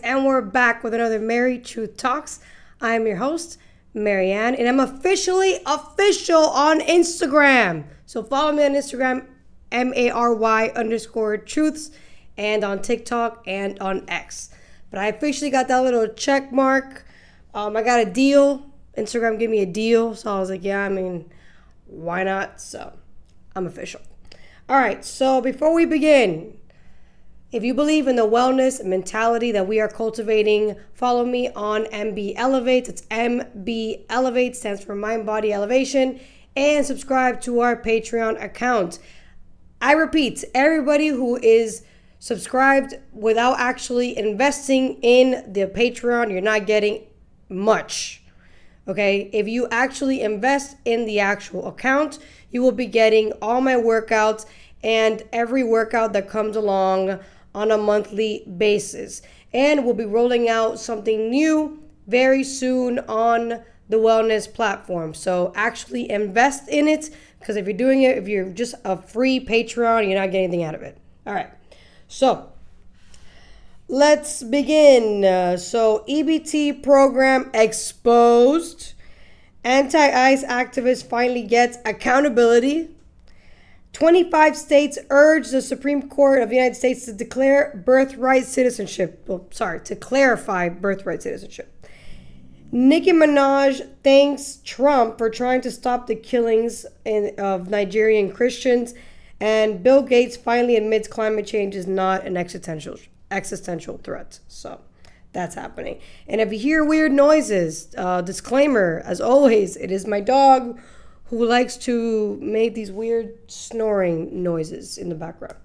and we're back with another Mary Truth Talks. I'm your host, Marianne, and I'm officially official on Instagram. So follow me on Instagram, Mary_truths, and on TikTok and on X. But I officially got that little check mark. I got a deal. Instagram gave me a deal, so I was like, yeah, I mean, why not? So I'm official. All right, so before we begin, if you believe in the wellness mentality that we are cultivating, follow me on MB Elevates. It's MB Elevates, stands for Mind Body Elevation, and subscribe to our Patreon account. I repeat, everybody who is subscribed without actually investing in the Patreon, you're not getting much. Okay, if you actually invest in the actual account, you will be getting all my workouts and every workout that comes along on a monthly basis. And we'll be rolling out something new very soon on the wellness platform. So actually invest in it, because if you're doing it, if you're just a free Patreon, you're not getting anything out of it. All right, so let's begin. So EBT program exposed. Anti-ICE activist finally gets accountability. 25 states urge the Supreme Court of the United States to declare birthright citizenship. To clarify birthright citizenship. Nicki Minaj thanks Trump for trying to stop the killings of Nigerian Christians. And Bill Gates finally admits climate change is not an existential threat. So that's happening. And if you hear weird noises, disclaimer, as always, it is my dog who likes to make these weird snoring noises in the background.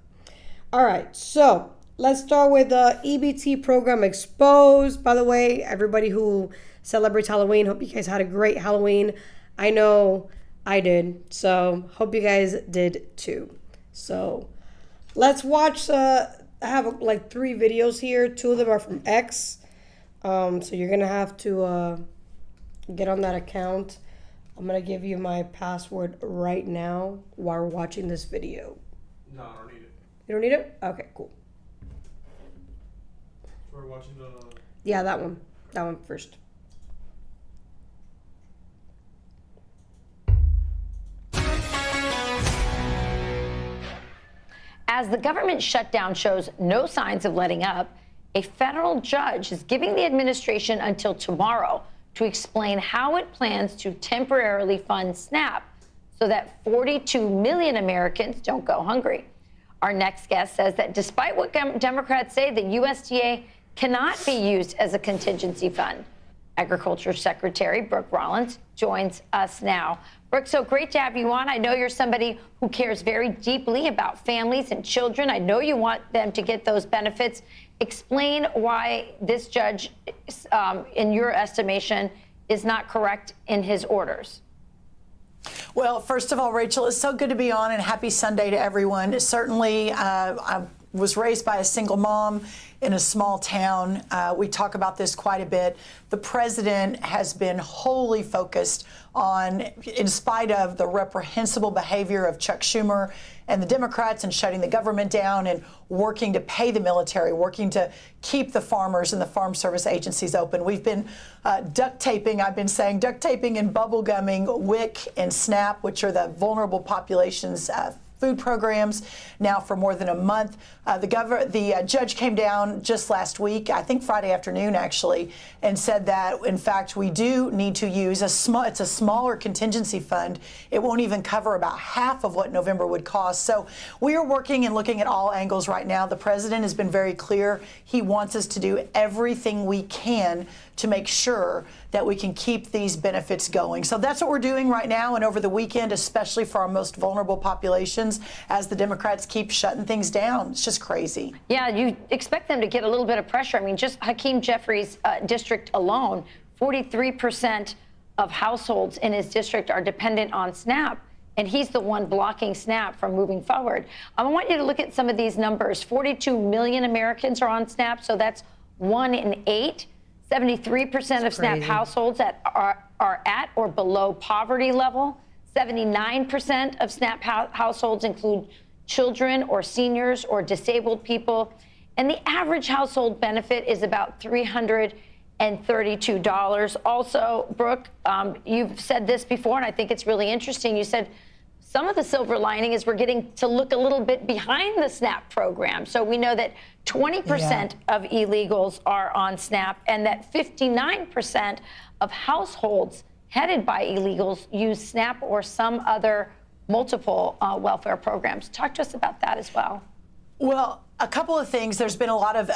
All right, so let's start with the EBT program exposed. By the way, everybody who celebrates Halloween, hope you guys had a great Halloween. I know I did, so hope you guys did too. So let's watch, I have like 3 videos here. 2 of them are from X. So you're gonna have to get on that account. I'm gonna give you my password right now while we're watching this video. No, I don't need it. You don't need it? Okay, cool. We're watching the... Yeah, that one. That one first. As the government shutdown shows no signs of letting up, a federal judge is giving the administration until tomorrow to explain how it plans to temporarily fund SNAP so that 42 million Americans don't go hungry. Our next guest says that despite what Democrats say, the USDA cannot be used as a contingency fund. Agriculture Secretary Brooke Rollins joins us now. Brooke, so great to have you on. I know you're somebody who cares very deeply about families and children. I know you want them to get those benefits. Explain why this judge, in your estimation, is not correct in his orders. Well, first of all, Rachel, it's so good to be on, and happy Sunday to everyone. Certainly, I was raised by a single mom in a small town. We talk about this quite a bit. The president has been wholly focused on, in spite of the reprehensible behavior of Chuck Schumer and the Democrats, and shutting the government down and working to pay the military, working to keep the farmers and the farm service agencies open. We've been duct taping and bubble gumming WIC and SNAP, which are the vulnerable populations food programs, now for more than a month. The judge came down just last week, I think Friday afternoon actually, and said that in fact we do need to use it's a smaller contingency fund. It won't even cover about half of what November would cost. So we are working and looking at all angles right now. The president has been very clear. He wants us to do everything we can to make sure that we can keep these benefits going. So that's what we're doing right now, and over the weekend, especially for our most vulnerable populations, as the Democrats keep shutting things down. It's just crazy. Yeah, you expect them to get a little bit of pressure. I mean, just Hakeem Jeffries' district alone, 43% of households in his district are dependent on SNAP, and he's the one blocking SNAP from moving forward. I want you to look at some of these numbers. 42 million Americans are on SNAP, so that's 1 in 8. 73% of SNAP households are at or below poverty level. 79% of SNAP households include children or seniors or disabled people. And the average household benefit is about $332. Also, Brooke, you've said this before, and I think it's really interesting. You said some of the silver lining is we're getting to look a little bit behind the SNAP program. So we know that 20% of illegals are on SNAP, and that 59% of households headed by illegals use SNAP or some other multiple welfare programs. Talk to us about that as well. Well, a couple of things. There's been a lot of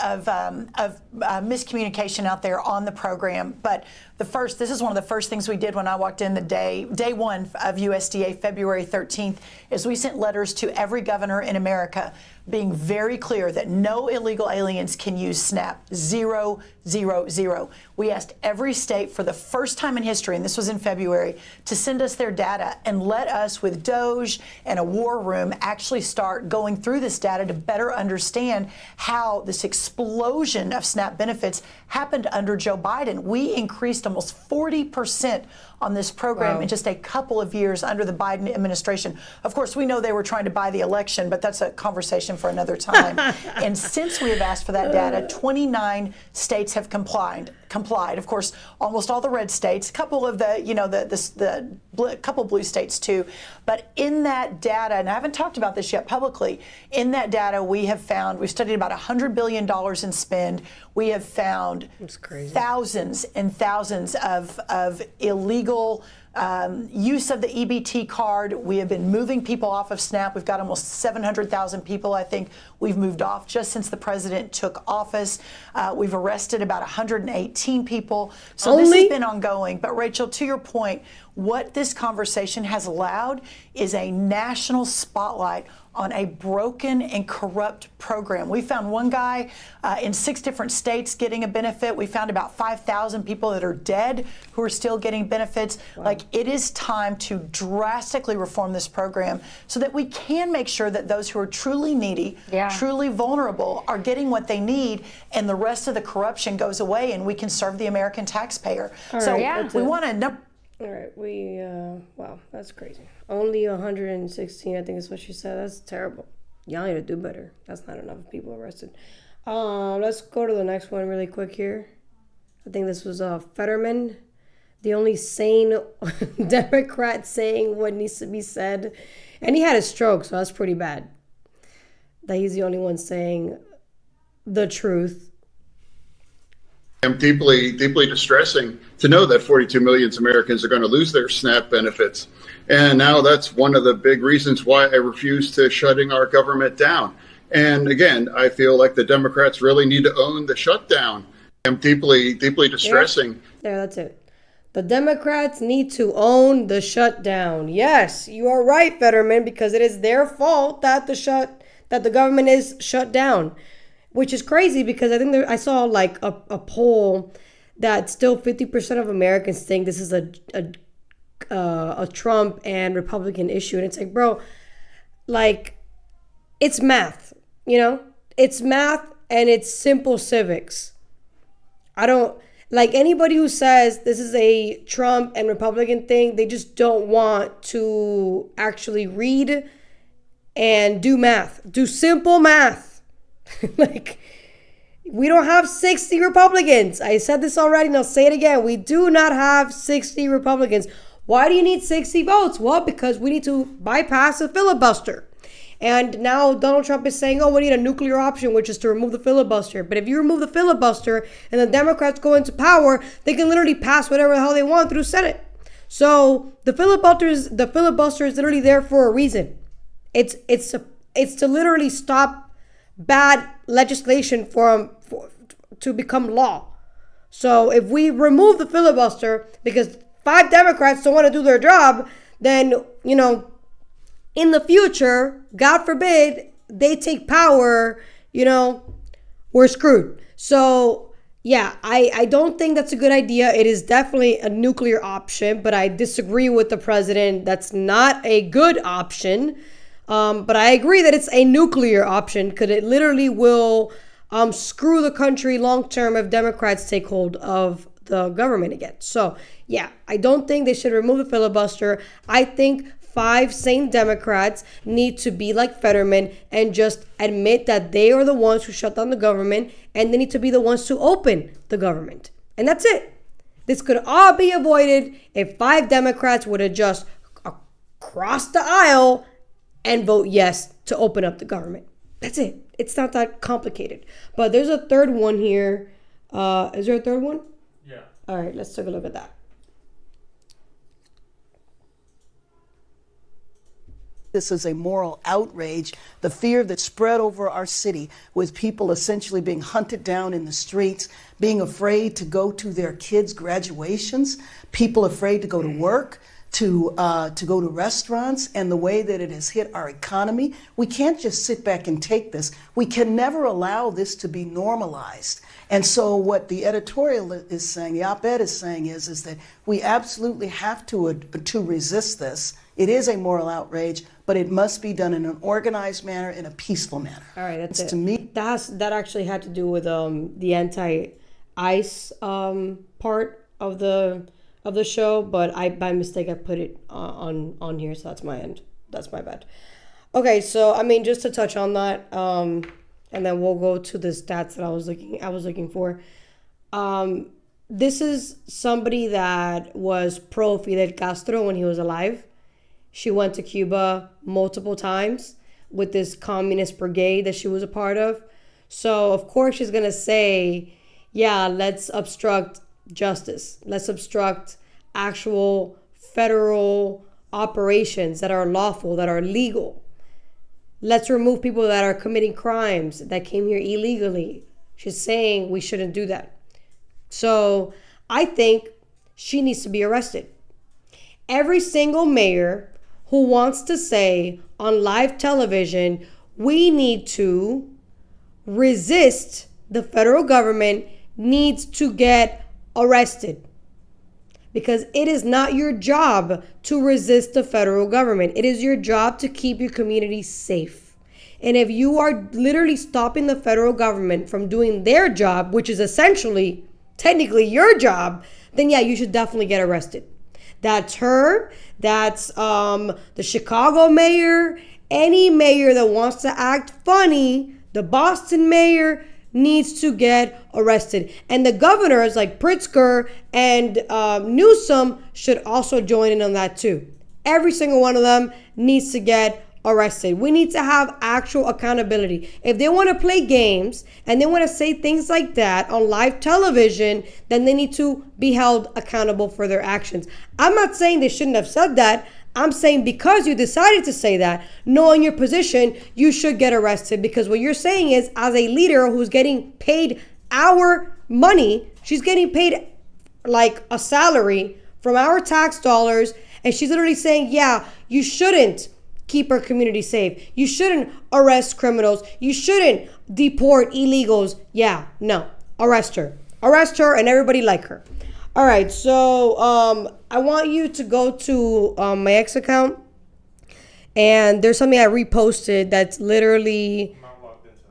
miscommunication out there on the program, but this is one of the first things we did when I walked in the day one of USDA, February 13th, is we sent letters to every governor in America being very clear that no illegal aliens can use SNAP. 0, 0, 0. We asked every state for the first time in history, and this was in February, to send us their data and let us, with DOJ and a war room, actually start going through this data to better understand how this explosion of SNAP benefits happened under Joe Biden. We increased almost 40% on this program in just a couple of years under the Biden administration. Of course, we know they were trying to buy the election, but that's a conversation for another time. And since we have asked for that data, 29 states have complied. Of course, almost all the red states, a couple of couple blue states too. But in that data, and I haven't talked about this yet publicly, in that data we've studied about $100 billion in spend. We have found thousands and thousands of illegal use of the EBT card. We have been moving people off of SNAP. We've got almost 700,000 people, I think, we've moved off just since the president took office. We've arrested about 118 people. So this has been ongoing. But Rachel, to your point, what this conversation has allowed is a national spotlight on a broken and corrupt program. We found one guy in 6 different states getting a benefit. We found about 5,000 people that are dead who are still getting benefits. Like, it is time to drastically reform this program so that we can make sure that those who are truly needy, truly vulnerable, are getting what they need, and the rest of the corruption goes away, and we can serve the American taxpayer. We want to. All right, wow, that's crazy. Only 116, I think is what she said. That's terrible. Y'all need to do better. That's not enough people arrested. Let's go to the next one really quick here. I think this was Fetterman, the only sane Democrat saying what needs to be said. And he had a stroke, so that's pretty bad. That he's the only one saying the truth. Deeply distressing to know that 42 million Americans are going to lose their SNAP benefits. And now that's one of the big reasons why I refuse to shutting our government down. And again, I feel like the Democrats really need to own the shutdown. Deeply distressing. There, that's it. The Democrats need to own the shutdown. Yes, you are right, Fetterman, because it is their fault that the government is shut down. Which is crazy because I think I saw like a poll that still 50% of Americans think this is a Trump and Republican issue. And it's like, bro, like, it's math, It's math and it's simple civics. I don't, like, anybody who says this is a Trump and Republican thing, they just don't want to actually read and do math. Do simple math. Like, we don't have 60 Republicans. I said this already, and I'll say it again. We do not have 60 Republicans. Why do you need 60 votes? Well, because we need to bypass a filibuster. And now Donald Trump is saying, we need a nuclear option, which is to remove the filibuster. But if you remove the filibuster and the Democrats go into power, they can literally pass whatever the hell they want through Senate. So the filibuster is literally there for a reason. It's to literally stop bad legislation to become law. So if we remove the filibuster because 5 Democrats don't want to do their job, then, in the future, God forbid, they take power, we're screwed. So, yeah, I don't think that's a good idea. It is definitely a nuclear option, but I disagree with the president. That's not a good option. But I agree that it's a nuclear option because it literally will screw the country long term if Democrats take hold of the government again. So, yeah, I don't think they should remove the filibuster. I think 5 sane Democrats need to be like Fetterman and just admit that they are the ones who shut down the government, and they need to be the ones to open the government. And that's it. This could all be avoided if 5 Democrats would have just crossed the aisle and vote yes to open up the government. That's it. It's not that complicated. But there's a third one here. Is there a third one? Yeah. All right, let's take a look at that. This is a moral outrage. The fear that spread over our city, with people essentially being hunted down in the streets, being afraid to go to their kids' graduations, people afraid to go to work, to go to restaurants, and the way that it has hit our economy. We can't just sit back and take this. We can never allow this to be normalized. And so what the editorial is saying, the op-ed is saying is that we absolutely have to resist this. It is a moral outrage, but it must be done in an organized manner, in a peaceful manner. All right, that's it. To me, that actually had to do with the anti-ICE part of the show, but I by mistake I put it on here, so that's my end. That's my bad. Okay, so I mean, just to touch on that, and then we'll go to the stats that I was looking for. This is somebody that was pro Fidel Castro when he was alive. She went to Cuba multiple times with this communist brigade that she was a part of. So, of course, she's going to say, yeah, let's obstruct justice. Let's obstruct actual federal operations that are lawful, that are legal. Let's remove people that are committing crimes, that came here illegally. She's saying we shouldn't do that. So, I think she needs to be arrested. Every single mayor who wants to say on live television, we need to resist the federal government, needs to get arrested. Because it is not your job to resist the federal government. It is your job to keep your community safe. And if you are literally stopping the federal government from doing their job, which is essentially, technically your job, then yeah, you should definitely get arrested. That's her. That's the Chicago mayor. Any mayor that wants to act funny, the Boston mayor needs to get arrested. And the governors like Pritzker and Newsom should also join in on that too. Every single one of them needs to get arrested. We need to have actual accountability. If they want to play games and they want to say things like that on live television, then they need to be held accountable for their actions. I'm not saying they shouldn't have said that. I'm saying because you decided to say that, knowing your position, you should get arrested, because what you're saying is, as a leader who's getting paid our money, she's getting paid like a salary from our tax dollars, and she's literally saying, yeah, you shouldn't keep our community safe. You shouldn't arrest criminals. You shouldn't deport illegals. Yeah, no, arrest her. Arrest her and everybody like her. All right, so I want you to go to my X account, and there's something I reposted that's literally. I'm not logged into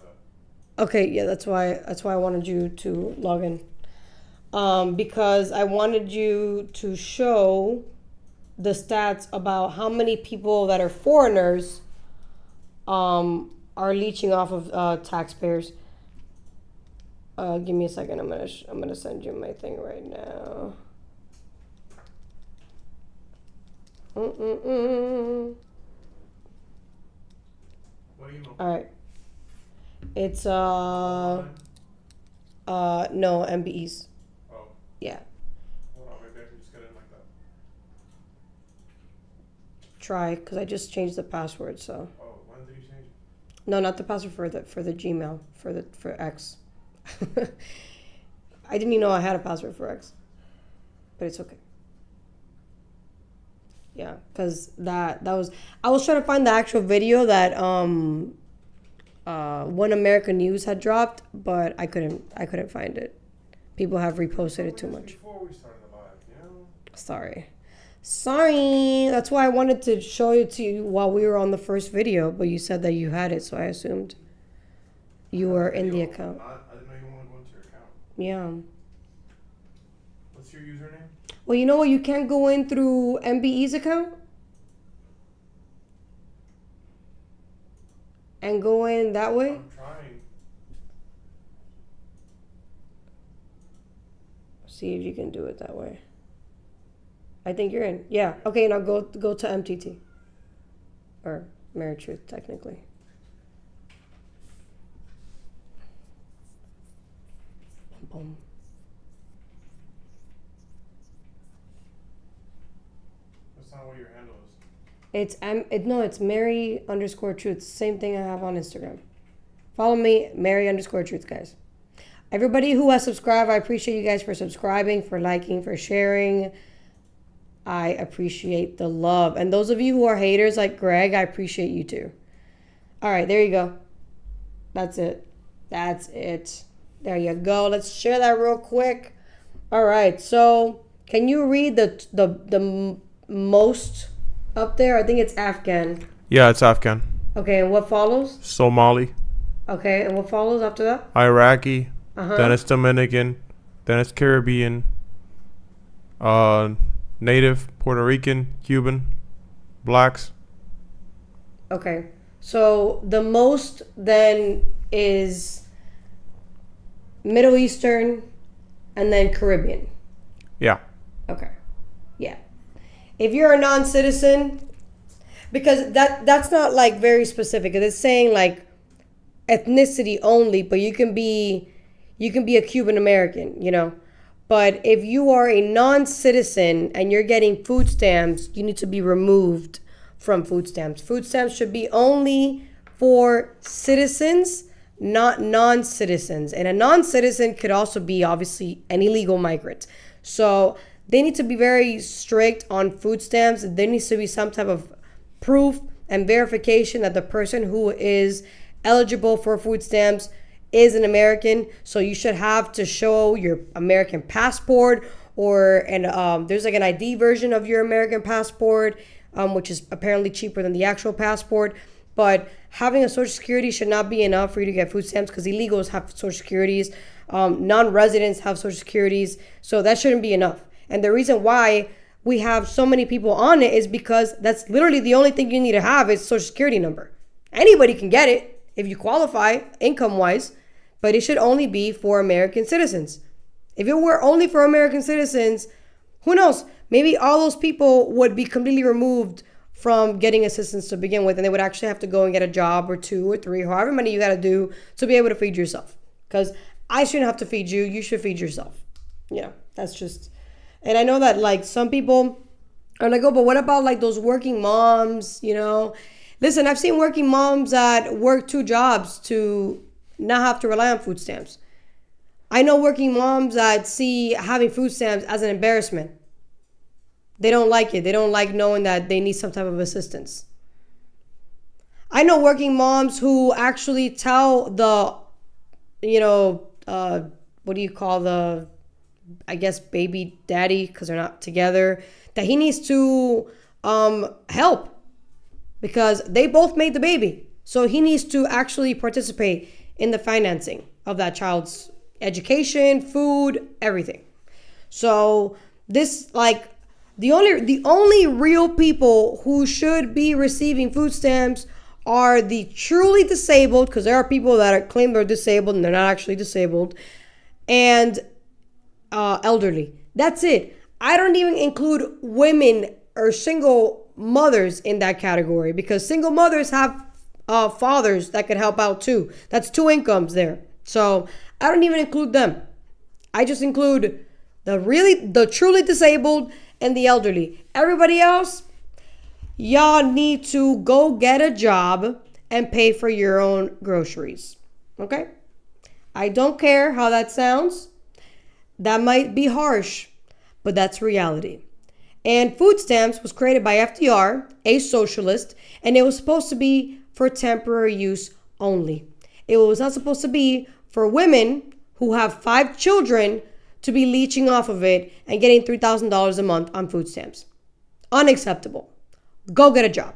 that. Okay, yeah, that's why I wanted you to log in, because I wanted you to show the stats about how many people that are foreigners are leeching off of taxpayers. Give me a second. I'm gonna send you my thing right now. What email? All right. It's no MBEs. Oh, Yeah. hold on. Maybe I can just get in like that. Try, because I just changed the password. So Oh, when did you change it? no, not the password for the Gmail for X. I didn't even know I had a password for X, but it's okay. Yeah, because that was, I was trying to find the actual video that One American News had dropped, but I couldn't find it. People have reposted it too much. Before we started the live, you know? Sorry. That's why I wanted to show it to you while we were on the first video, but you said that you had it, so I assumed you were in the account. I didn't know you want to go into your account. Yeah. What's your username? Well, you know what? You can't go in through MBE's account. and go in that way? I'm trying. See if you can do it that way. I think you're in. Yeah. Okay, now go to MTT. Or Married Truth, technically. Boom. That's not what your handle is. It's Mary_Truth. Same thing I have on Instagram. Follow me, Mary_Truth, guys. Everybody who has subscribed, I appreciate you guys for subscribing, for liking, for sharing. I appreciate the love. And those of you who are haters like Greg, I appreciate you too. All right, there you go. That's it. That's it. There you go. Let's share that real quick. All right, so can you read the most up there? I think it's Afghan. Yeah, it's Afghan. Okay, and what follows? Somali. Okay, and what follows after that? Iraqi. Then it's Dominican. Then it's Caribbean. Native, Puerto Rican, Cuban, blacks. Okay, so the most then is Middle Eastern and then Caribbean. Yeah. Okay, yeah. If you're a non-citizen, because that's not like very specific. It's saying like ethnicity only, but you can be a Cuban American, you know. But if you are a non-citizen and you're getting food stamps, you need to be removed from food stamps. Food stamps should be only for citizens, not non-citizens. And a non-citizen could also be obviously an illegal migrant. So they need to be very strict on food stamps. There needs to be some type of proof and verification that the person who is eligible for food stamps is an American. So you should have to show your American passport there's like an ID version of your American passport, which is apparently cheaper than the actual passport. But having a social security should not be enough for you to get food stamps, because illegals have social securities, non-residents have social securities. So that shouldn't be enough. And the reason why we have so many people on it is because that's literally the only thing you need to have is social security number. Anybody can get it if you qualify income-wise, but it should only be for American citizens. If it were only for American citizens, who knows? Maybe all those people would be completely removed from getting assistance to begin with, and they would actually have to go and get a job or 2 or 3, however many you got to do to be able to feed yourself. Because I shouldn't have to feed you. You should feed yourself. Yeah, that's just... And I know that like some people are like, oh, but what about like those working moms, you know? Listen, I've seen working moms that work 2 jobs to not have to rely on food stamps. I know working moms that see having food stamps as an embarrassment. They don't like it. They don't like knowing that they need some type of assistance. I know working moms who actually tell the, what do you call the, I guess, baby daddy, because they're not together, that he needs to help because they both made the baby. So he needs to actually participate in the financing of that child's education, food, everything. So this, like, the only real people who should be receiving food stamps are the truly disabled, because there are people that claim they're disabled and they're not actually disabled, and elderly. That's it. I don't even include women or single mothers in that category, because single mothers have fathers that could help out too. That's 2 incomes there. So I don't even include them. I just include the truly disabled and the elderly. Everybody else, y'all need to go get a job and pay for your own groceries. Okay? I don't care how that sounds. That might be harsh, but that's reality. And food stamps was created by FDR, a socialist, and it was supposed to be for temporary use only. It was not supposed to be for women who have 5 children to be leeching off of it and getting $3,000 a month on food stamps. Unacceptable. Go get a job.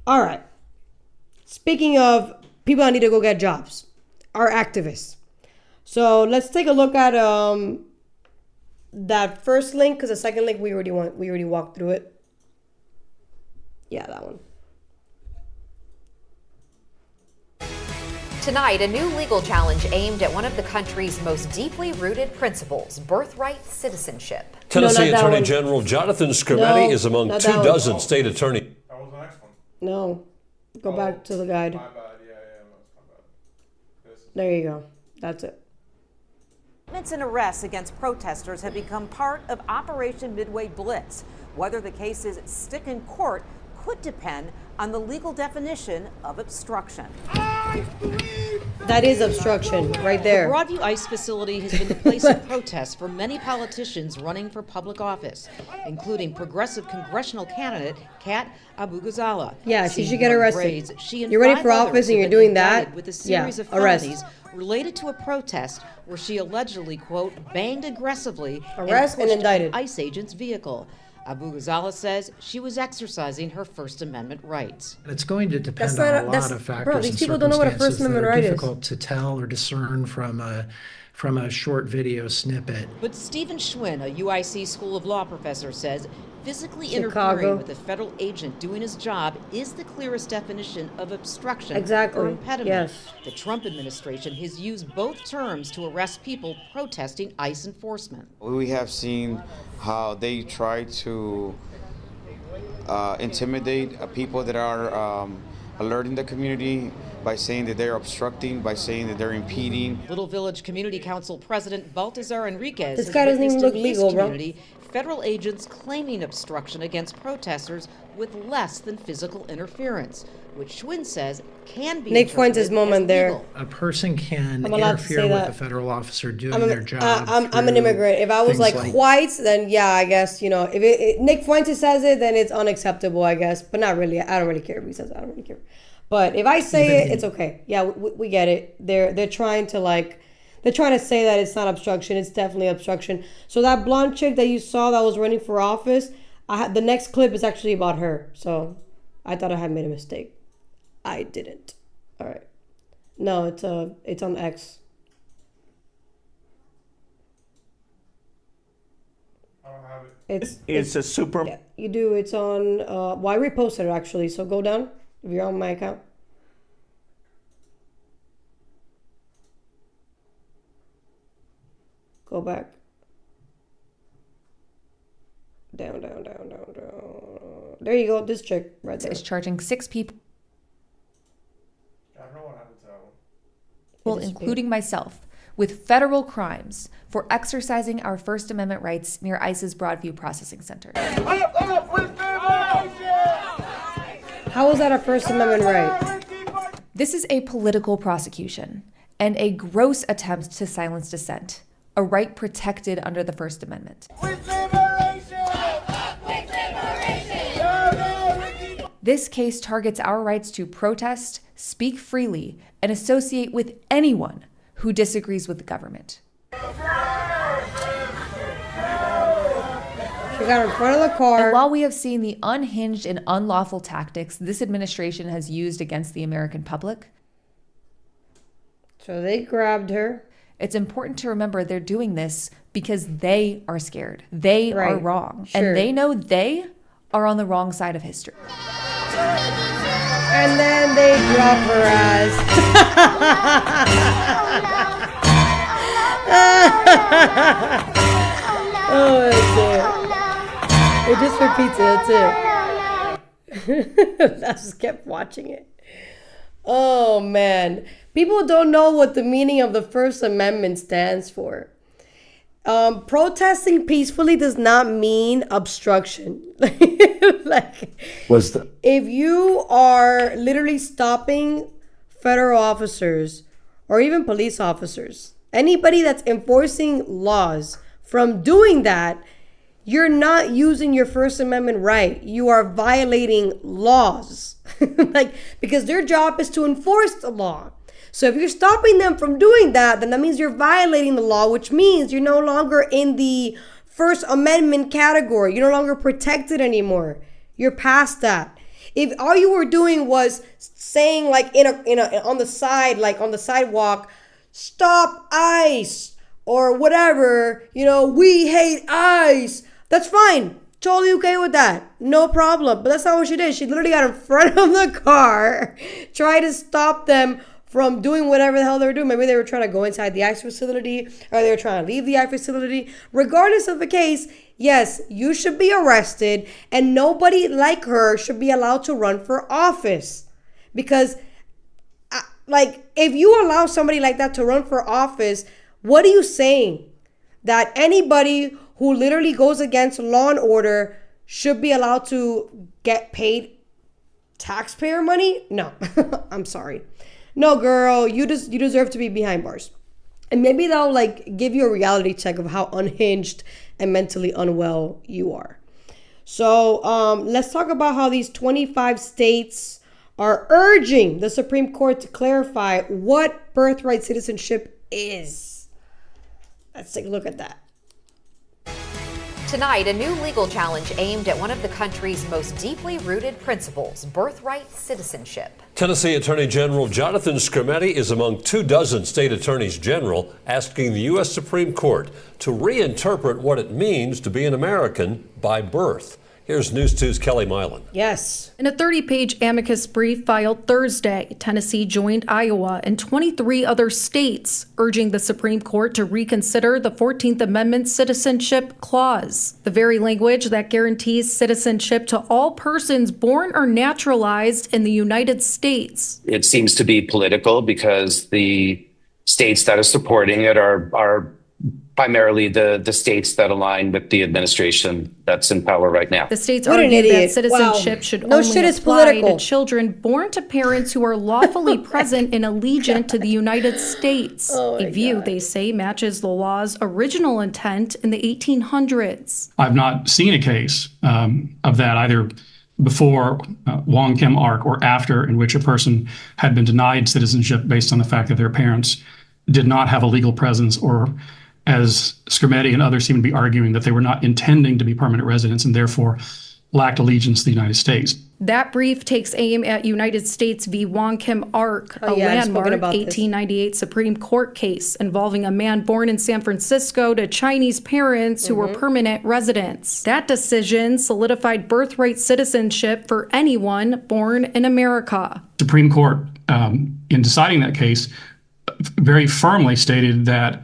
All right. Speaking of people that need to go get jobs, our activists. So let's take a look at that first link, because the second link we already walked through it. Yeah, that one. Tonight, a new legal challenge aimed at one of the country's most deeply rooted principles, birthright citizenship. Tennessee not that Attorney one. General Jonathan Scrivetti No, is among not 2 that one. dozen state attorneys. That was the next one. No. Go back to the guide. My bad. Yeah, that's my bad. This is There you go. That's it. Indictments and arrests against protesters have become part of Operation Midway Blitz. Whether the cases stick in court could depend on the legal definition of obstruction. That is obstruction right The there. Broadview ICE facility has been the place of protest for many politicians running for public office, including progressive congressional candidate Kat Abu-Ghazala. Yeah, she Seeing should get her arrested. braids, she and You're running 5 for office others and have you're been doing indicted that? with a Yeah, series of arrest. felonies related to a protest where she allegedly, quote, banged aggressively Arrest and pushed indicted. an ICE agent's vehicle. Abu-Ghazala says she was exercising her First Amendment rights. It's going to depend That's on not- a that's- lot of factors bro, these and people don't know what a First circumstances that Amendment are right is. difficult to tell or discern from a short video snippet. But Stephen Schwinn, a UIC School of Law professor, says physically Chicago. interfering with a federal agent doing his job is the clearest definition of obstruction Exactly. or impediment. Yes. The Trump administration has used both terms to arrest people protesting ICE enforcement. We have seen how they try to intimidate people that are alerting the community by saying that they're obstructing, by saying that they're impeding. Little Village Community Council President Baltazar Enriquez This has guy doesn't even witnessed look in his legal, bro. community federal agents claiming obstruction against protesters with less than physical interference, which Schwinn says can be Nick Fuentes' interpreted moment as there. legal. A person can I'm allowed to interfere say with that. a federal officer doing I'm, their job. I'm an through immigrant. If I was things like white, then yeah, I guess, you know, if Nick Fuentes says it, then it's unacceptable, I guess. But not really. I don't really care if he says it. I don't really care. But if I say it, it's okay. Yeah, we get it. They're trying to say that it's not obstruction. It's definitely obstruction. So that blonde chick that you saw that was running for office, the next clip is actually about her. So I thought I had made a mistake. I didn't. All right. No, it's on X. I don't have it. It's a super. Yeah, you do. It's on. Well, I reposted it actually. So go down if you're on my account. Go back. Down. There you go. This chick right there. Is charging 6 people, I don't know what happened to that one. well, including myself, with federal crimes for exercising our First Amendment rights near ICE's Broadview Processing Center. How is that a First Amendment right? This is a political prosecution and a gross attempt to silence dissent, a right protected under the First Amendment. This case targets our rights to protest, speak freely, and associate with anyone who disagrees with the government. She got in front of the car. And while we have seen the unhinged and unlawful tactics this administration has used against the American public, So they grabbed her. it's important to remember they're doing this because they are scared. They are Right. wrong. Sure. And they know they are on the wrong side of history. And then they drop her ass. Oh, that's it. It just repeats it. That's it. I just kept watching it. Oh, man. People don't know what the meaning of the First Amendment stands for. Protesting peacefully does not mean obstruction. If you are literally stopping federal officers or even police officers, anybody that's enforcing laws from doing that, you're not using your First Amendment right. You are violating laws. Because their job is to enforce the law. So if you're stopping them from doing that, then that means you're violating the law, which means you're no longer in the First Amendment category. You're no longer protected anymore. You're past that. If all you were doing was saying like on the side, like on the sidewalk, stop ICE or whatever, we hate ICE. That's fine. Totally okay with that. No problem. But that's not what she did. She literally got in front of the car, tried to stop them from doing whatever the hell they were doing. Maybe they were trying to go inside the ICE facility or they were trying to leave the ICE facility. Regardless of the case, yes, you should be arrested and nobody like her should be allowed to run for office. Because, if you allow somebody like that to run for office, what are you saying? That anybody who literally goes against law and order should be allowed to get paid taxpayer money? No, I'm sorry. No, girl, you deserve to be behind bars. And maybe they'll give you a reality check of how unhinged and mentally unwell you are. So let's talk about how these 25 states are urging the Supreme Court to clarify what birthright citizenship is. Let's take a look at that. Tonight, a new legal challenge aimed at one of the country's most deeply rooted principles, birthright citizenship. Tennessee Attorney General Jonathan Skrmetti is among 24 state attorneys general asking the U.S. Supreme Court to reinterpret what it means to be an American by birth. Here's News 2's Kelly Milan. Yes. In a 30-page amicus brief filed Thursday, Tennessee joined Iowa and 23 other states, urging the Supreme Court to reconsider the 14th Amendment Citizenship Clause, the very language that guarantees citizenship to all persons born or naturalized in the United States. It seems to be political because the states that are supporting it are primarily the states that align with the administration that's in power right now. The states argue that citizenship should only apply to children born to parents who are lawfully present and allegiant to the United States, a view they say matches the law's original intent in the 1800s. I've not seen a case of that either before Wong Kim Ark or after, in which a person had been denied citizenship based on the fact that their parents did not have a legal presence, or as Skrmetti and others seem to be arguing, that they were not intending to be permanent residents and therefore lacked allegiance to the United States. That brief takes aim at United States v. Wong Kim Ark, a landmark 1898 Supreme Court case involving a man born in San Francisco to Chinese parents who were permanent residents. That decision solidified birthright citizenship for anyone born in America. Supreme Court, in deciding that case, very firmly stated that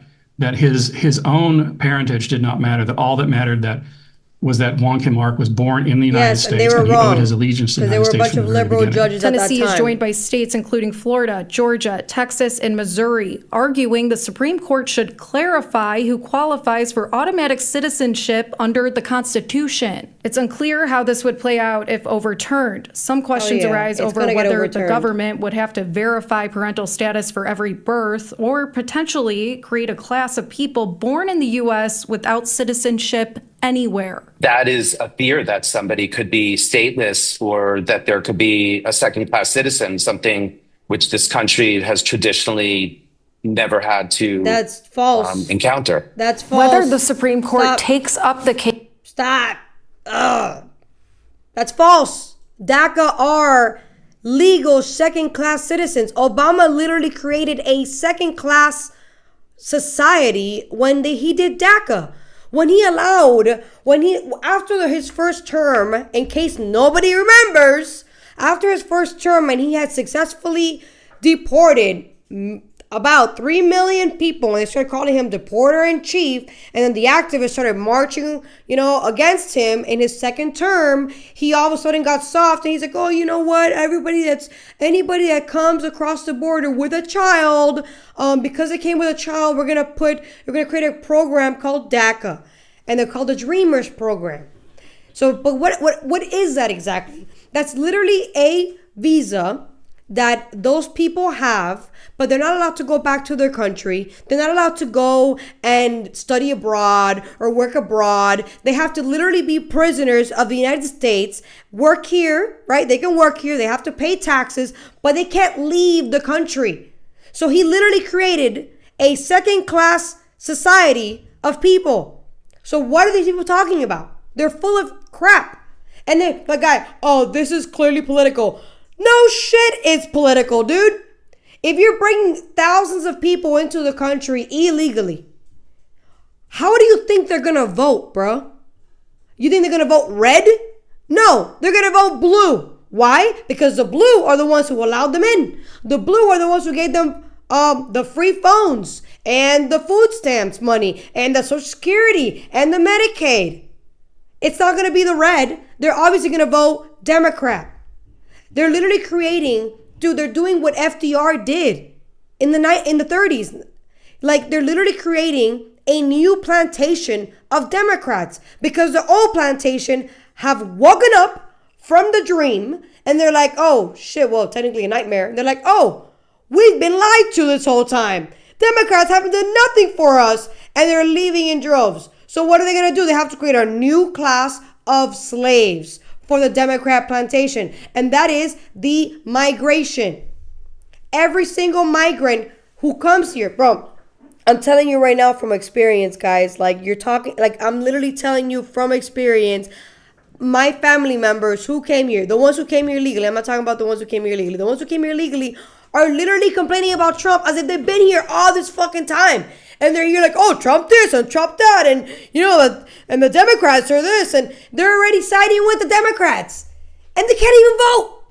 his own parentage did not matter, that all that mattered was that Wong Kim Ark was born in the United States and he owed his allegiance to the United States. There were a bunch of liberal judges at that time. Tennessee is joined by states including Florida, Georgia, Texas, and Missouri, arguing the Supreme Court should clarify who qualifies for automatic citizenship under the Constitution. It's unclear how this would play out if overturned. Some questions arise over whether the government would have to verify parental status for every birth or potentially create a class of people born in the U.S. without citizenship anywhere. That is a fear that somebody could be stateless or that there could be a second-class citizen, something which this country has traditionally never had to That's false. Encounter. That's false. Whether the Supreme Court takes up the case. Stop. That's false. DACA are legal second-class citizens. Obama literally created a second-class society when he did DACA. After his first term, in case nobody remembers, after his first term and he had successfully deported about 3 million people, and they started calling him deporter-in-chief, and then the activists started marching, against him in his second term, he all of a sudden got soft, and he's like, oh, you know what, anybody that comes across the border with a child, because they came with a child, we're gonna create a program called DACA, and they're called the Dreamers program. So, but what is that exactly? That's literally a visa that those people have, but they're not allowed to go back to their country. They're not allowed to go and study abroad or work abroad. They have to literally be prisoners of the United States, work here, right? They can work here. They have to pay taxes, but they can't leave the country. So he literally created a second-class society of people. So what are these people talking about? They're full of crap. And then the guy, oh, this is clearly political. No shit, it's political, dude. If you're bringing thousands of people into the country illegally, how do you think they're gonna vote, bro? You think they're gonna vote red? No, they're gonna vote blue. Why? Because the blue are the ones who allowed them in. The blue are the ones who gave them the free phones and the food stamps money and the Social Security and the Medicaid. It's not going to be the red. They're obviously going to vote Democrat. They're literally creating, dude, they're doing what FDR did in the 30s. Like, they're literally creating a new plantation of Democrats because the old plantation have woken up from the dream and they're like, oh shit, well, technically a nightmare. And they're like, oh, we've been lied to this whole time. Democrats haven't done nothing for us, and they're leaving in droves. So what are they going to do? They have to create a new class of slaves for the Democrat plantation, and that is the migration. Every single migrant who comes here, bro, I'm telling you right now from experience, guys, like you're talking, like I'm literally telling you from experience, my family members who came here, the ones who came here legally, I'm not talking about the ones who came here illegally, the ones who came here legally are literally complaining about Trump as if they've been here all this fucking time. And they're here like, oh, Trump this and Trump that, and you know, and the Democrats are this, and they're already siding with the Democrats. And they can't even vote.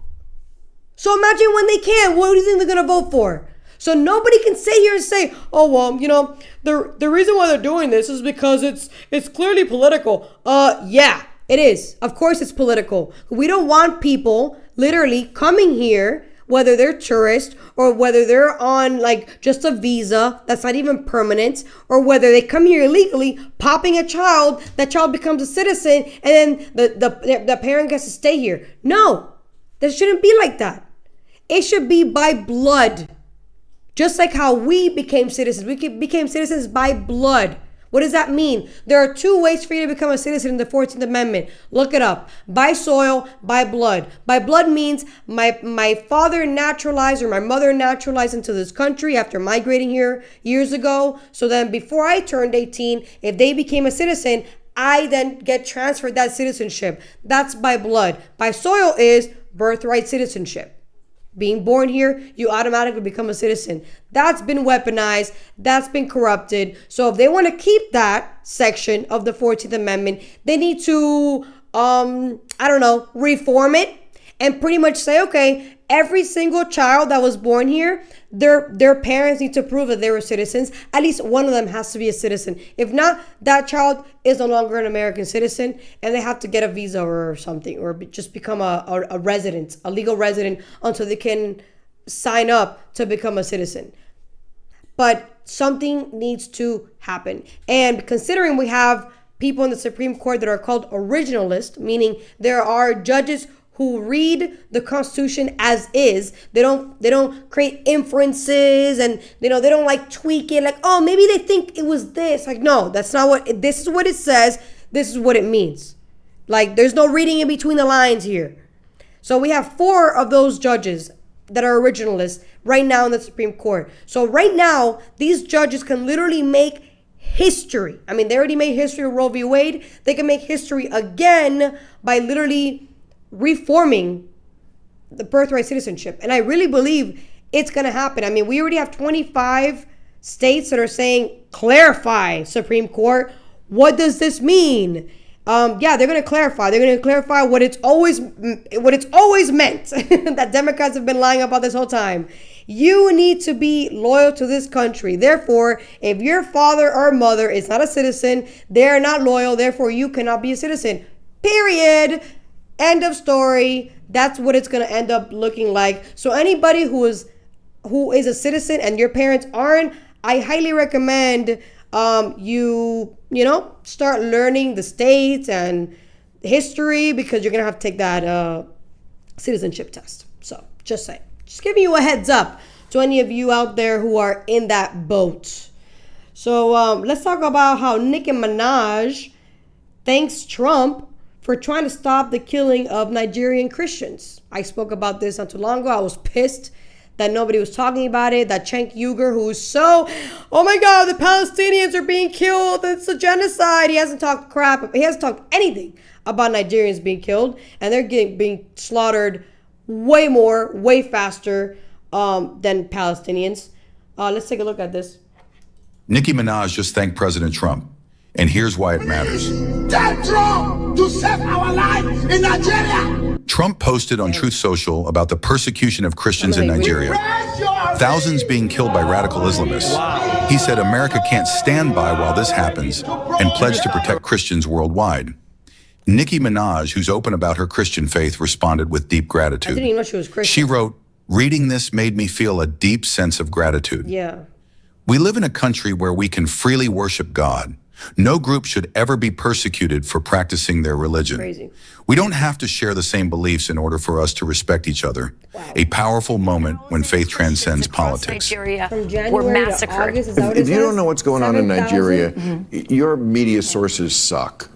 So imagine when they can, what do you think they're gonna vote for? So nobody can sit here and say, oh, well, you know, the reason why they're doing this is because it's clearly political. Yeah, it is. Of course it's political. We don't want people literally coming here, whether they're tourists or whether they're on like just a visa that's not even permanent, or whether they come here illegally, popping a child, that child becomes a citizen, and then the parent gets to stay here. No, that shouldn't be like that. It should be by blood. Just like how we became citizens. We became citizens by blood. What does that mean? There are two ways for you to become a citizen in the 14th Amendment. Look it up. By soil, by blood. By blood means my father naturalized or my mother naturalized into this country after migrating here years ago. So then before I turned 18, if they became a citizen, I then get transferred that citizenship. That's by blood. By soil is birthright citizenship. Being born here, you automatically become a citizen. That's been weaponized. That's been corrupted. So if they want to keep that section of the 14th Amendment, they need to, reform it and pretty much say, okay, every single child that was born here, their parents need to prove that they were citizens. At least one of them has to be a citizen. If not, that child is no longer an American citizen and they have to get a visa or something, or just become a resident, a legal resident, until they can sign up to become a citizen. But something needs to happen. And considering we have people in the Supreme Court that are called originalists, meaning there are judges who read the Constitution as is. They don't create inferences, and they don't like tweak it like, oh, maybe they think it was this. Like, no, that's not what, this is what it says. This is what it means. Like, there's no reading in between the lines here. So we have 4 of those judges that are originalists right now in the Supreme Court. So right now, these judges can literally make history. I mean, they already made history with Roe v. Wade. They can make history again by literally reforming the birthright citizenship. And I really believe it's going to happen. I mean, we already have 25 states that are saying, clarify, Supreme Court. What does this mean? Yeah, they're going to clarify. They're going to clarify what it's always meant that Democrats have been lying about this whole time. You need to be loyal to this country. Therefore, if your father or mother is not a citizen, they're not loyal. Therefore, you cannot be a citizen. Period. End of story. That's what it's going to end up looking like. So anybody who is a citizen and your parents aren't, I highly recommend you start learning the states and history, because you're going to have to take that citizenship test. So just saying. Just giving you a heads up to any of you out there who are in that boat. So let's talk about how Nicki Minaj thanks Trump for trying to stop the killing of Nigerian Christians. I spoke about this not too long ago. I was pissed that nobody was talking about it. That Cenk Uygur, who is so, oh my God, the Palestinians are being killed. It's a genocide. He hasn't talked crap. He hasn't talked anything about Nigerians being killed. And they're being slaughtered way more, way faster than Palestinians. Let's take a look at this. Nicki Minaj just thanked President Trump. And here's why it matters. Tell Trump to save our life in Nigeria. Trump posted on Truth Social about the persecution of Christians in Nigeria, thousands being killed by radical Islamists. He said America can't stand by while this happens and pledged to protect Christians worldwide. Nicki Minaj, who's open about her Christian faith, responded with deep gratitude. I didn't even know she was Christian. She wrote, "Reading this made me feel a deep sense of gratitude. Yeah. We live in a country where we can freely worship God. No group should ever be persecuted for practicing their religion. Crazy. We don't have to share the same beliefs in order for us to respect each other. A powerful moment when faith transcends politics." Nigeria From were January to massacred. August, is that what it If you says? don't know what's going on in 7,000? Nigeria, your media sources suck.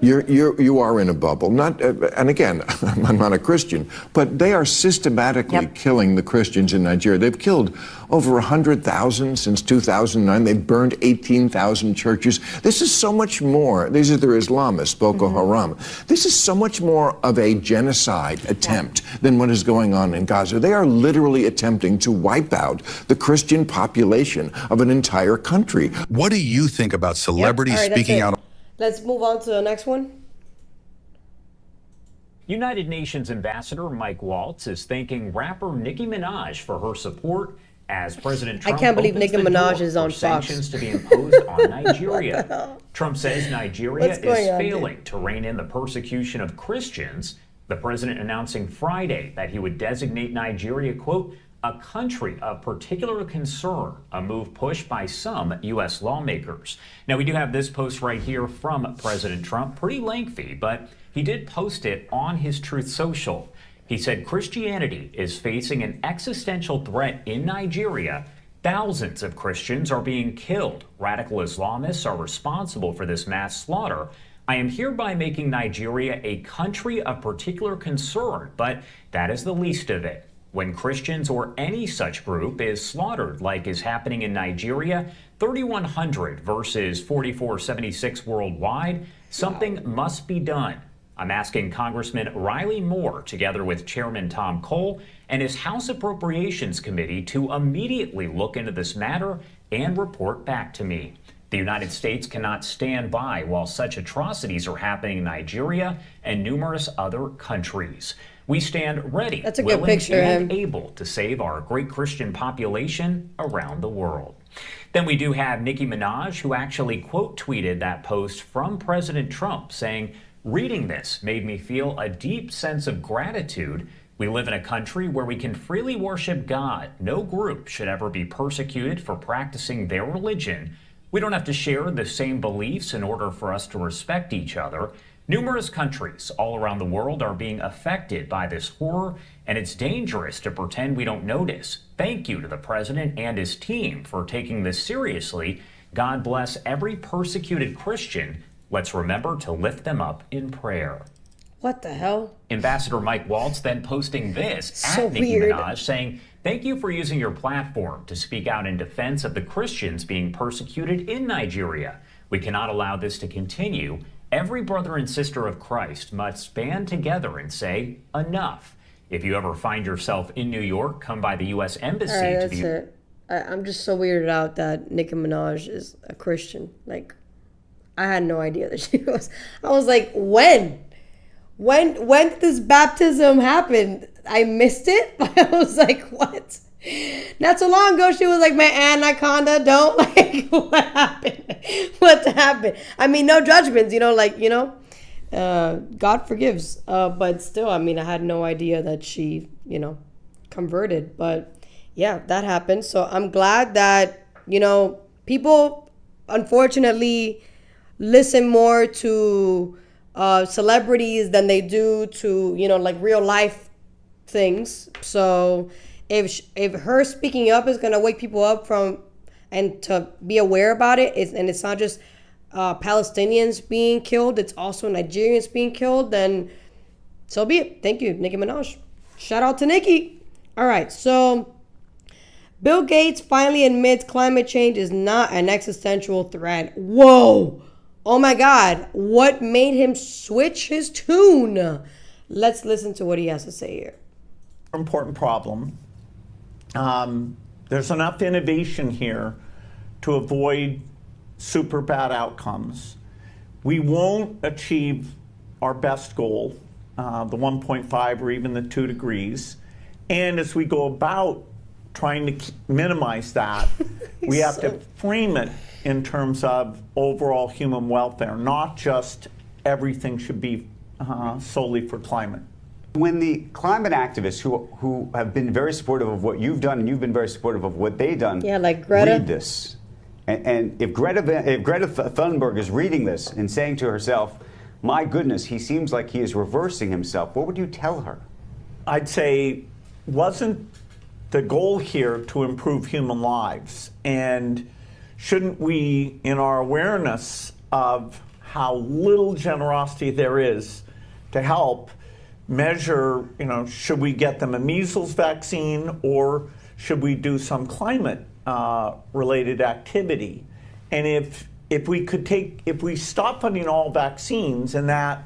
You are in a bubble. Not, and again, I'm not a Christian, but they are systematically killing the Christians in Nigeria. They've killed over 100,000 since 2009. They've burned 18,000 churches. This is so much more. These are their Islamists, Boko Haram. This is so much more of a genocide attempt than what is going on in Gaza. They are literally attempting to wipe out the Christian population of an entire country. What do you think about celebrities All right, that's speaking it. out? Let's move on to the next one. United Nations Ambassador Mike Waltz is thanking rapper Nicki Minaj for her support as President Trump I can't believe opens Nicki the Minaj door is on for Fox. sanctions to be imposed on Nigeria. Trump says Nigeria What's is going on, failing to rein in the persecution of Christians. The president announcing Friday that he would designate Nigeria, quote, a country of particular concern, a move pushed by some U.S. lawmakers. Now, we do have this post right here from President Trump, pretty lengthy, but he did post it on his Truth Social. He said Christianity is facing an existential threat in Nigeria. Thousands of Christians are being killed. Radical Islamists are responsible for this mass slaughter. I am hereby making Nigeria a country of particular concern, but that is the least of it. When Christians or any such group is slaughtered, like is happening in Nigeria, 3,100 versus 4,476 worldwide, something must be done. I'm asking Congressman Riley Moore, together with Chairman Tom Cole and his House Appropriations Committee, to immediately look into this matter and report back to me. The United States cannot stand by while such atrocities are happening in Nigeria and numerous other countries. We stand ready, That's a good willing, picture, and him. able to save our great Christian population around the world. Then we do have Nicki Minaj, who actually quote tweeted that post from President Trump, saying, "Reading this made me feel a deep sense of gratitude. We live in a country where we can freely worship God. No group should ever be persecuted for practicing their religion. We don't have to share the same beliefs in order for us to respect each other. Numerous countries all around the world are being affected by this horror, and it's dangerous to pretend we don't notice. Thank you to the president and his team for taking this seriously. God bless every persecuted Christian. Let's remember to lift them up in prayer." What the hell? Ambassador Mike Waltz then posting this So at Nicki weird. Minaj, saying, "Thank you for using your platform to speak out in defense of the Christians being persecuted in Nigeria. We cannot allow this to continue. Every brother and sister of Christ must band together and say, enough. If you ever find yourself in New York, come by the U.S. Embassy All right, to that's the it. I'm just so weirded out that Nicki Minaj is a Christian. Like, I had no idea that she was. I was like, when? When did this baptism happen? I missed it, but I was like, what? Not so long ago, she was like, my anaconda don't. Like, what happened? What happened? I mean, no judgments, God forgives. But still, I mean, I had no idea that she, converted. But yeah, that happened. So I'm glad that, people unfortunately listen more to celebrities than they do to, like real life things. So if her speaking up is going to wake people up from and to be aware about it, and it's not just Palestinians being killed, it's also Nigerians being killed, then so be it. Thank you, Nicki Minaj. Shout out to Nicki. All right, so Bill Gates finally admits climate change is not an existential threat. Whoa. Oh my God. What made him switch his tune? Let's listen to what he has to say here. Important problem. There's enough innovation here to avoid super bad outcomes. We won't achieve our best goal the 1.5 or even the 2 degrees. And as we go about trying to minimize that, we have to frame it in terms of overall human welfare, not just everything should be solely for climate. When the climate activists who have been very supportive of what you've done and you've been very supportive of what they've done, like Greta, read this. And if Greta Thunberg is reading this and saying to herself, my goodness, he seems like he is reversing himself, what would you tell her? I'd say, wasn't the goal here to improve human lives? And shouldn't we, in our awareness of how little generosity there is to help, measure, should we get them a measles vaccine or should we do some climate related activity? And if we stop funding all vaccines and that,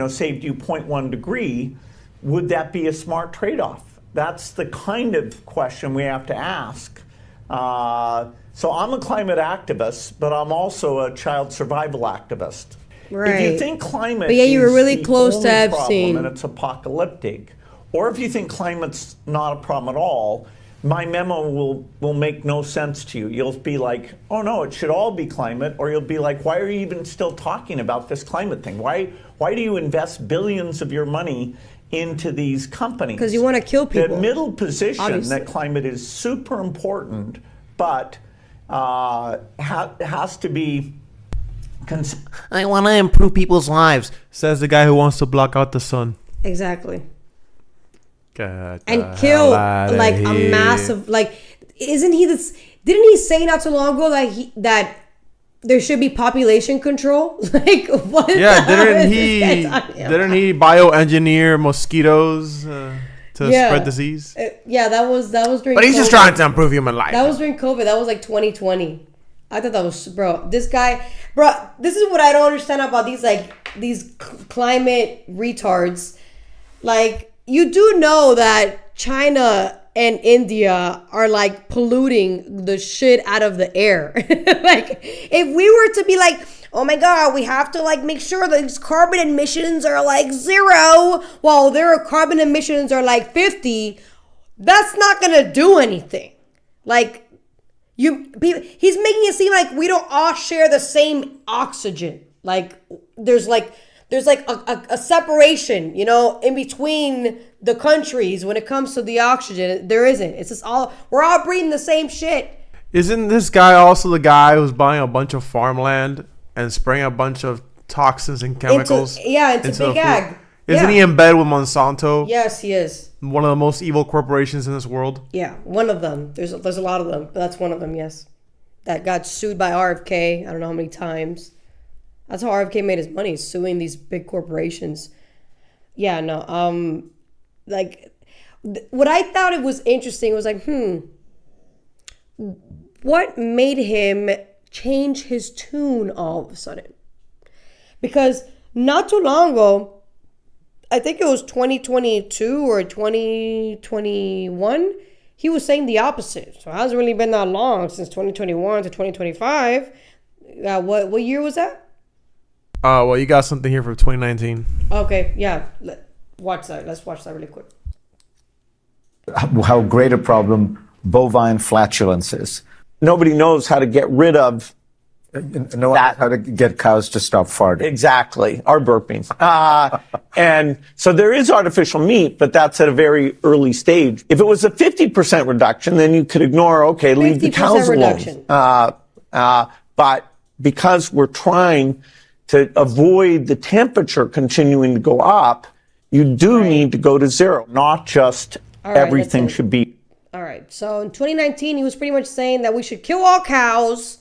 saved you 0.1 degree, would that be a smart trade-off? That's the kind of question we have to ask. So I'm a climate activist, but I'm also a child survival activist. Right. If you think climate you were really is close the to only Epstein, problem and it's apocalyptic, or if you think climate's not a problem at all, my memo will make no sense to you. You'll be like, oh no, it should all be climate, or you'll be like, why are you even still talking about this climate thing? Why do you invest billions of your money into these companies? Because you want to kill people. The middle position obviously. That climate is super important, but has to be. I want to improve people's lives, says the guy who wants to block out the sun. Exactly. Get and kill like a massive isn't he this? Didn't he say not too long ago that there should be population control? Like what? Yeah, didn't he bioengineer mosquitoes to spread disease? That was during. But he's COVID. just trying to improve human life. That was during COVID. That was like 2020. I thought that was this guy, this is what I don't understand about these climate retards. Like, you do know that China and India are like polluting the shit out of the air. Like, if we were to be like, oh my God, we have to like make sure that these carbon emissions are like 0 while their carbon emissions are like 50, that's not gonna do anything. Like, he's making it seem like we don't all share the same oxygen. Like there's a separation, in between the countries when it comes to the oxygen. There isn't. It's just we're all breathing the same shit. Isn't this guy also the guy who's buying a bunch of farmland and spraying a bunch of toxins and chemicals? Into Big Ag. Isn't he in bed with Monsanto? Yes, he is. One of the most evil corporations in this world. Yeah, one of them. There's a lot of them, but that's one of them, yes. That got sued by RFK, I don't know how many times. That's how RFK made his money, suing these big corporations. Yeah, no, what I thought it was interesting was like, what made him change his tune all of a sudden? Because not too long ago, I think it was 2022 or 2021, he was saying the opposite. So it hasn't really been that long since 2021 to 2025. What year was that? Well, you got something here from 2019. Okay, yeah. Watch that. Let's watch that really quick. How great a problem bovine flatulence is. Nobody knows how to get rid of no one knows how to get cows to stop farting. Exactly. Or burping. And so there is artificial meat, but that's at a very early stage. If it was a 50% reduction, then you could ignore, leave the cows alone. But because we're trying to avoid the temperature continuing to go up, you do need to go to 0, not just everything should be. All right. So in 2019, he was pretty much saying that we should kill all cows.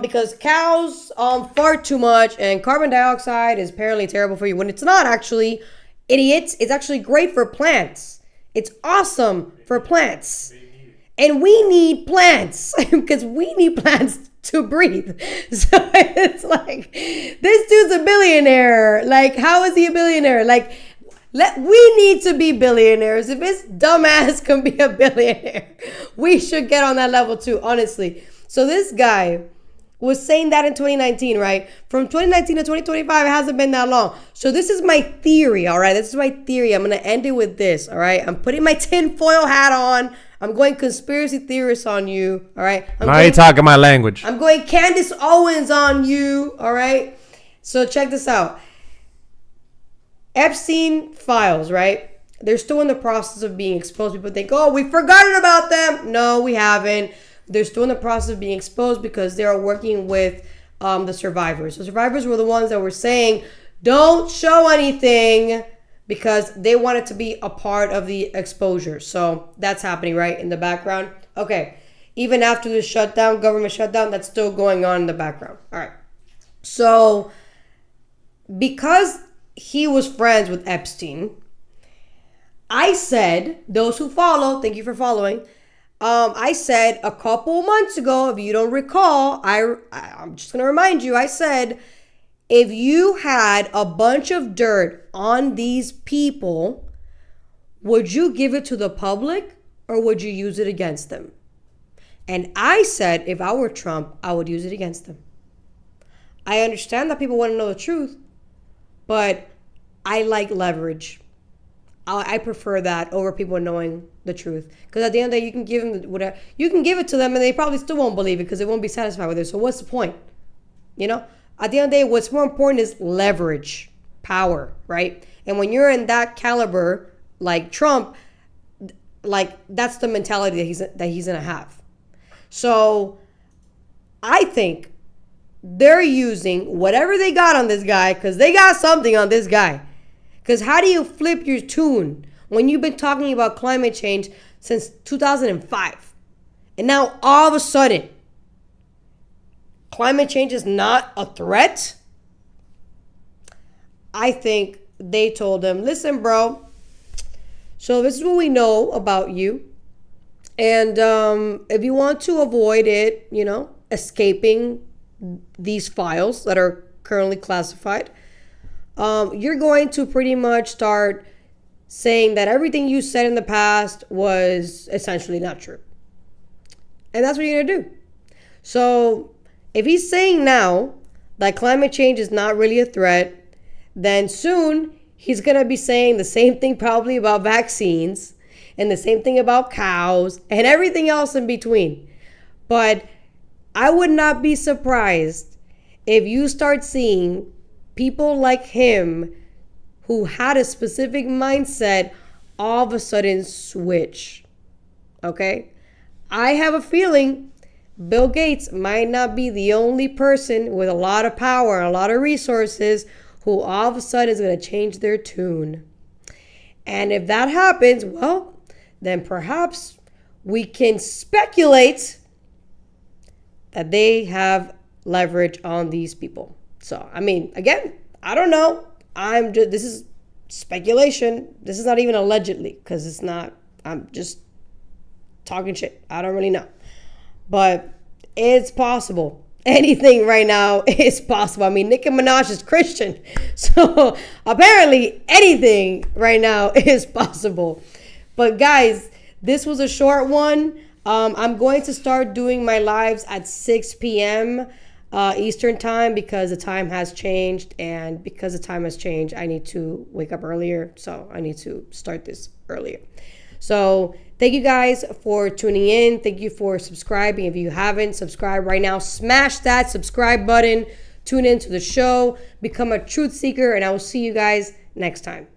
Because cows fart too much and carbon dioxide is apparently terrible for you when it's not actually. Idiots, it's actually great for plants. It's awesome for plants. And we need plants because we need plants to breathe. So it's like, this dude's a billionaire. Like, how is he a billionaire? Like, we need to be billionaires. If his dumbass can be a billionaire, we should get on that level too, honestly. So this guy was saying that in 2019, right? From 2019 to 2025, it hasn't been that long. So this is my theory, all right? This is my theory. I'm going to end it with this, all right? I'm putting my tinfoil hat on. I'm going conspiracy theorist on you, all right? Now you're talking my language. I'm going Candace Owens on you, all right? So check this out. Epstein files, right? They're still in the process of being exposed. People think, oh, we forgotten about them. No, we haven't. They're still in the process of being exposed because they are working with the survivors. The survivors were the ones that were saying, don't show anything, because they wanted to be a part of the exposure. So that's happening right in the background. Okay. Even after the shutdown, government shutdown, that's still going on in the background. All right. So because he was friends with Epstein, I said, those who follow, thank you for following. I said a couple months ago, if you don't recall, I'm just going to remind you, I said, if you had a bunch of dirt on these people, would you give it to the public or would you use it against them? And I said, if I were Trump, I would use it against them. I understand that people want to know the truth, but I like leverage. I prefer that over people knowing the truth. Because at the end of the day, you can give them whatever. You can give it to them and they probably still won't believe it because they won't be satisfied with it. So what's the point? You know? At the end of the day, what's more important is leverage, power, right? And when you're in that caliber, like Trump, like that's the mentality that he's gonna have. So I think they're using whatever they got on this guy, because they got something on this guy. Because how do you flip your tune when you've been talking about climate change since 2005? And now all of a sudden, climate change is not a threat? I think they told him, listen, bro, so this is what we know about you. And if you want to avoid it, you know, escaping these files that are currently classified, you're going to pretty much start saying that everything you said in the past was essentially not true. And that's what you're going to do. So if he's saying now that climate change is not really a threat, then soon he's going to be saying the same thing probably about vaccines and the same thing about cows and everything else in between. But I would not be surprised if you start seeing people like him who had a specific mindset all of a sudden switch. Okay? I have a feeling Bill Gates might not be the only person with a lot of power and a lot of resources who all of a sudden is going to change their tune. And if that happens, well, then perhaps we can speculate that they have leverage on these people. So, I mean, again, I don't know. This is speculation. This is not even allegedly, because it's not, I'm just talking shit. I don't really know. But it's possible. Anything right now is possible. I mean, Nicki Minaj is Christian. So apparently anything right now is possible. But guys, this was a short one. I'm going to start doing my lives at 6 p.m. Eastern time because the time has changed. And because the time has changed, I need to wake up earlier. So I need to start this earlier. So thank you guys for tuning in. Thank you for subscribing. If you haven't subscribed right now, smash that subscribe button. Tune into the show. Become a truth seeker. And I will see you guys next time.